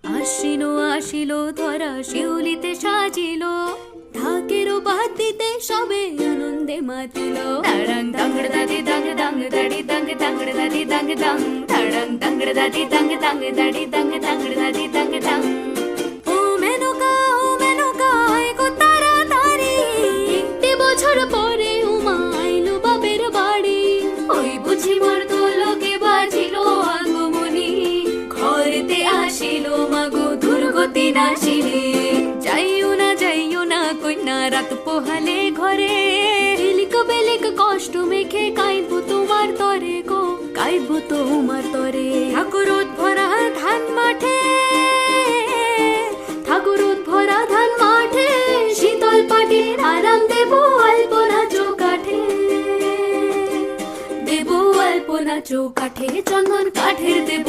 আশ্বিন আসিল ধরা শিউলিতে সাজিল, ঢাকেরও বাদ দিতে সবে আনন্দে মাতিল। তাড়াং দাঙ্গড় দাদি দাঙ্গ দাঙ্গ দাড়ি দাঙ্গ দাঙ্গড় দাদি দাঙ্গ দাং, তাড়াং দাঙ্গড় দাদি দাঙ্গ দাঙ্গ দাড়ি দাঙ্গ দাঙ্গড় দাদি দাঙ্গ দাং। ও মেনকা আয় গো তাড়াতাড়ি, একটি বছর পরে উমা আইলো বাপের বাড়ি। ওই বুঝি মর্ত লোকে বাজিল আগমনী, ঘরেতে আসিল মাগো দুর্গতি নাশিনী। যাইও না কন্যা রাত পোহালে ঘরে, হেলিক বেলিক কষ্ট মেখে কাইব তোমার তরে গো, কাইব তোমার তরে। ঠাকুরত ভরা ধান মাঠে, ঠাকুরত ভরা ধান মাঠে, শীতল পাটির আরাম দেব আলপনা চৌকাঠে, দেব আলপনা চৌকাঠে, চন্দন কাঠের দেব